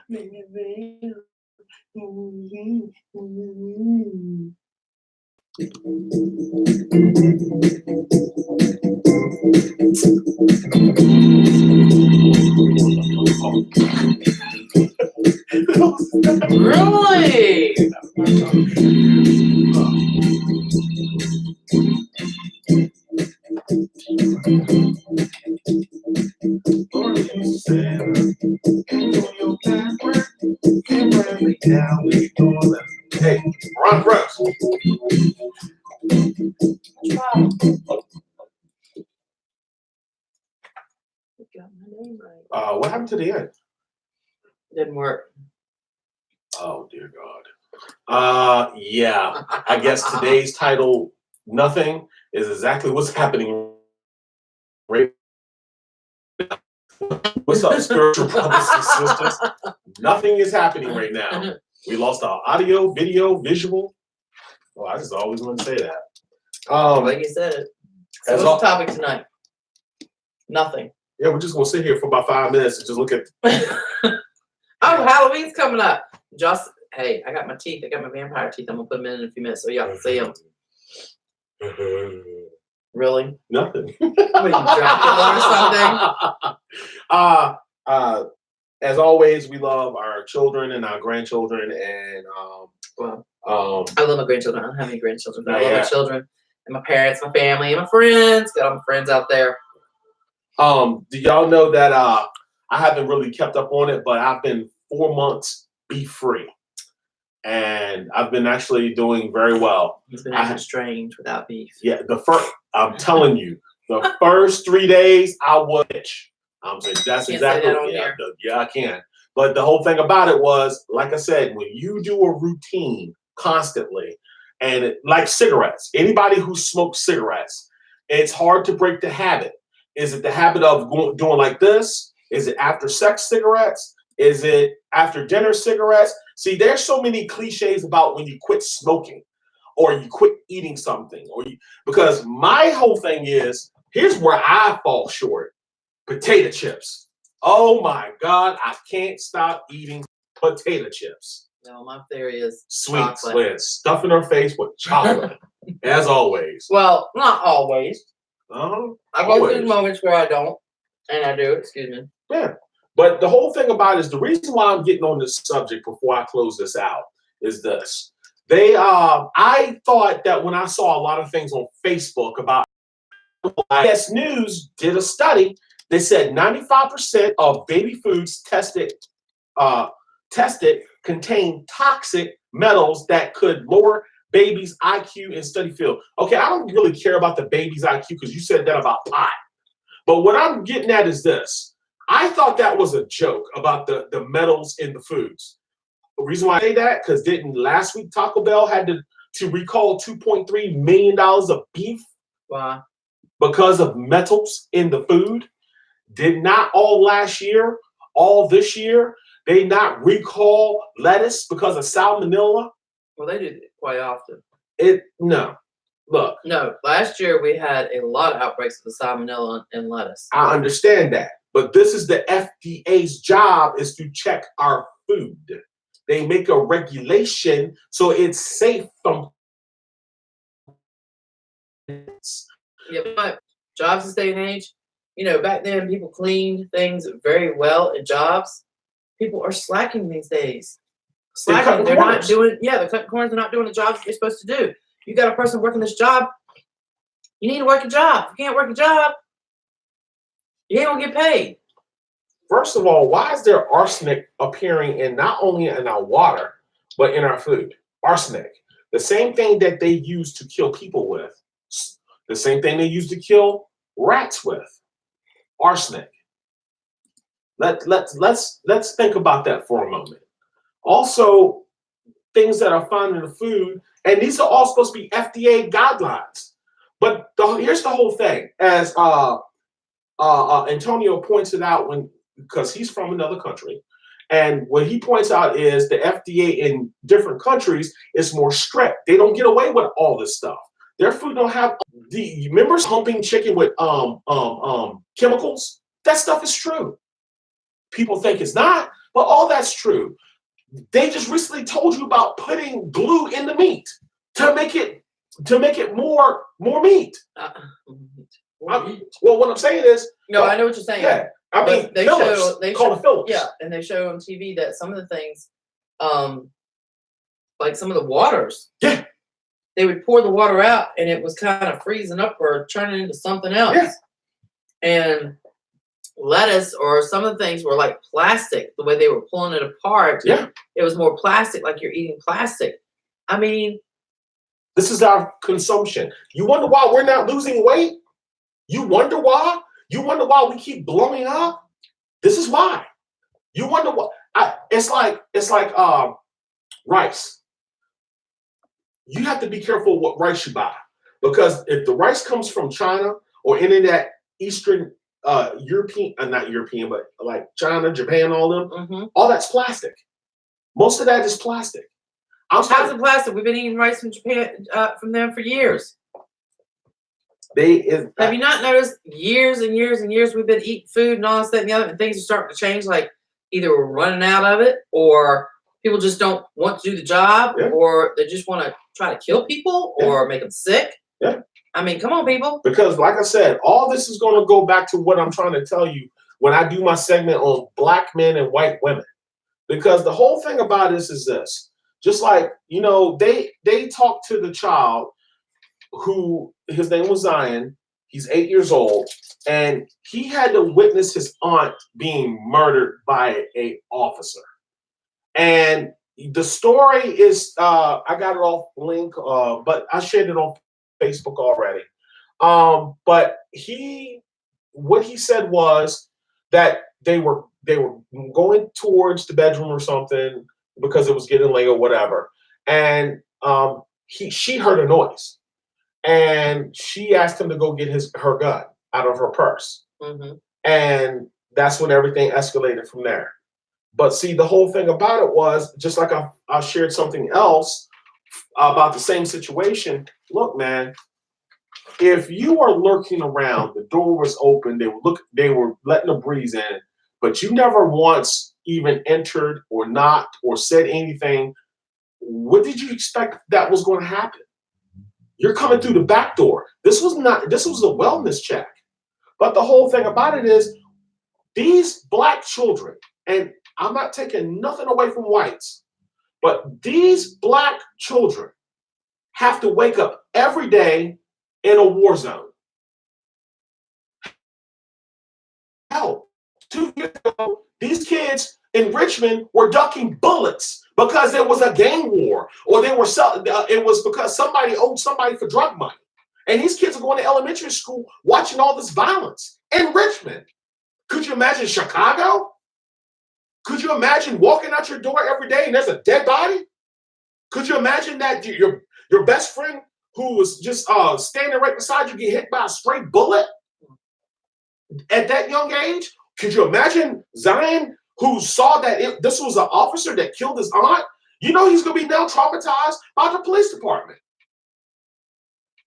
Really? Hey, Ron Brooks. Got my name right. What happened to the end? Didn't work. Oh dear God. Yeah. I guess today's title, Nothing, is exactly what's happening right now. What's up, spiritual brothers and sisters? Nothing is happening right now. We lost our audio, video, visual. Well, I just always want to say that. Like you said. So what's the topic tonight? Nothing. Yeah, we're just gonna sit here for about 5 minutes and just look at. Oh, Halloween's coming up. Just hey, I got my teeth. I got my vampire teeth. I'm gonna put them in a few minutes so y'all can see them. Really? Nothing. What, you Dracula or something? As always, we love our children and our grandchildren, and I love my grandchildren. I don't have any grandchildren, but I love my children and my parents, my family, and my friends. Got all my friends out there. Do y'all know that I haven't really kept up on it, but I've been 4 months beef free, and I've been actually doing very well. He's been acting strange without beef. Yeah, I'm telling you, the first 3 days I was. I'm saying that's exactly yeah, I can. But the whole thing about it was, like I said, when you do a routine constantly, and like cigarettes, anybody who smokes cigarettes, it's hard to break the habit. Is it the habit of doing like this? Is it after sex cigarettes? Is it after dinner cigarettes? See, there's so many cliches about when you quit smoking or you quit eating something, because my whole thing is, here's where I fall short. Potato chips. Oh my God, I can't stop eating potato chips. No, my theory is sweet, stuff in her face with chocolate, as always. Well, not always. I go through moments where I don't, and I do. Excuse me. Yeah, but the whole thing about it is, the reason why I'm getting on this subject before I close this out is this. I thought that when I saw a lot of things on Facebook about, IS News did a study. They said 95% of baby foods tested contain toxic metals that could lower baby's IQ and study field. Okay, I don't really care about the baby's IQ because you said that about pot. But what I'm getting at is this. I thought that was a joke about the metals in the foods. The reason why I say that, because didn't last week Taco Bell had to recall $2.3 million of beef? Wow. Because of metals in the food? Did not all last year, all this year, they not recall lettuce because of salmonella? Well, they do it quite often. No. Look. No, last year we had a lot of outbreaks of salmonella in lettuce. I understand that. But this is the FDA's job, is to check our food. They make a regulation so it's safe from. Yeah, but jobs this day and age, back then people cleaned things very well in jobs. People are slacking these days. Slacking. They're not doing, they're cutting corners. They're not doing the jobs they're supposed to do. You got a person working this job. You need to work a job. If you can't work a job, you ain't gonna get paid. First of all, why is there arsenic appearing in not only in our water, but in our food? Arsenic. The same thing that they use to kill people with. The same thing they use to kill rats with. Arsenic. Let's think about that for a moment. Also, things that are found in the food, and these are all supposed to be FDA guidelines. But here's the whole thing, as Antonio points it out, because he's from another country, and what he points out is the FDA in different countries is more strict. They don't get away with all this stuff. Their food don't have remember humping chicken with chemicals? That stuff is true. People think it's not, But all that's true. They just recently told you about putting glue in the meat to make it more meat. Well, what I'm saying is, no, I know what you're saying. Yeah, I mean, they call it fillers. Yeah, and they show on TV that some of the things, like some of the waters. Yeah. They would pour the water out, and it was kind of freezing up or turning into something else. Yeah. And lettuce or some of the things were like plastic. The way they were pulling it apart, yeah, it was more plastic, like you're eating plastic. I mean, this is our consumption. You wonder why we're not losing weight? You wonder why? You wonder why we keep blowing up? This is why. You wonder why? It's like rice. You have to be careful what rice you buy, because if the rice comes from China or any of that Eastern European, not European, but like China, Japan, all them, all that's plastic. Most of that is plastic. How's it plastic? We've been eating rice from Japan, from them for years. Have you not noticed years and years and years we've been eating food and all this, that, and the other, and things are starting to change? Like either we're running out of it, or people just don't want to do the job, or they just want to try to kill people or make them sick. Yeah. I mean, come on, people. Because like I said, all this is going to go back to what I'm trying to tell you when I do my segment on black men and white women. Because the whole thing about this is this. Just like, you know, they talked to the child who, his name was Zion. He's 8 years old, and he had to witness his aunt being murdered by an officer. And the story is, I got it off link, but I shared it on Facebook already. But what he said was that they were going towards the bedroom or something because it was getting late or whatever, and she heard a noise, and she asked him to go get her gun out of her purse, and that's when everything escalated from there. But see, the whole thing about it was, just like I shared something else about the same situation. Look, man, if you are lurking around, the door was open, they were letting the breeze in, but you never once even entered or knocked or said anything, what did you expect that was going to happen? You're coming through the this was a wellness check. But the whole thing about it is, these black children, and I'm not taking nothing away from whites, but these black children have to wake up every day in a war zone. Hell, 2 years ago, these kids in Richmond were ducking bullets because there was a gang war, or it was because somebody owed somebody for drug money. And these kids are going to elementary school watching all this violence in Richmond. Could you imagine Chicago? Could you imagine walking out your door every day and there's a dead body? Could you imagine that your best friend who was just standing right beside you get hit by a straight bullet at that young age? Could you imagine Zion, who saw that this was an officer that killed his aunt? You know he's going to be now traumatized by the police department.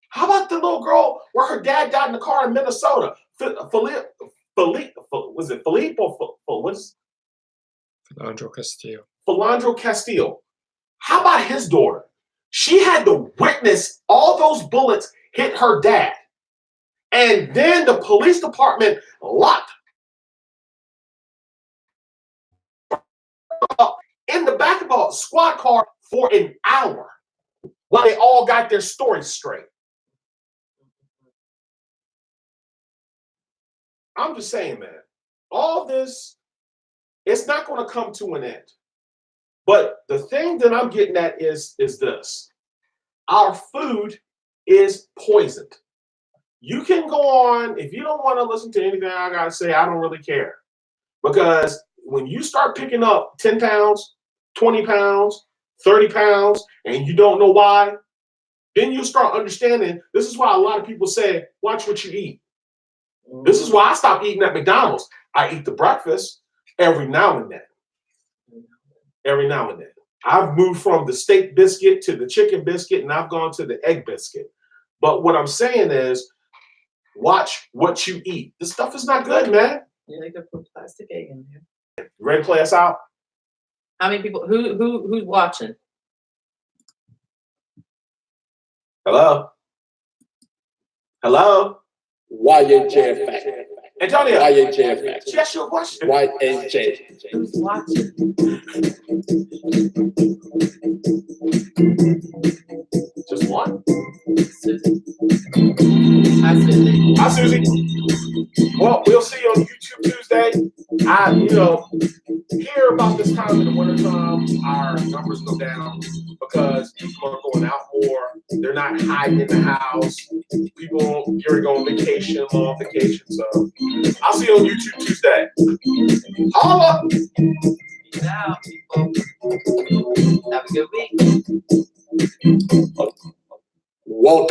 How about the little girl where her dad died in the car in Minnesota? Philippe, was it Philippe or what's? Philandro Castillo. How about his daughter? She had to witness all those bullets hit her dad. And then the police department locked up in the back of a squad car for an hour while they all got their stories straight. I'm just saying, man, all this, it's not going to come to an end. But the thing that I'm getting at is this. Our food is poisoned. You can go on, if you don't want to listen to anything I got to say, I don't really care. Because when you start picking up 10 pounds, 20 pounds, 30 pounds, and you don't know why, then you start understanding. This is why a lot of people say, watch what you eat. This is why I stopped eating at McDonald's. I eat the breakfast every now and then. Every now and then. I've moved from the steak biscuit to the chicken biscuit, and I've gone to the egg biscuit. But what I'm saying is, watch what you eat. This stuff is not good, man. Yeah, they could put plastic egg in there. You ready to play us out? How many people? Who's watching? Hello? Hello? YHJ Antonio, YHJ she asked you a question. YHJ. Who's watching? Just one? Susie. Hi, Susie. Hi, Susie. Well, we'll see you on YouTube Tuesday. Here about this time in the wintertime, our numbers go down because people are going out more. They're not hiding in the house. People, you're going on vacation, long vacation. So I'll see you on YouTube Tuesday. Holla! Peace out, people. Have a good week. Whoa.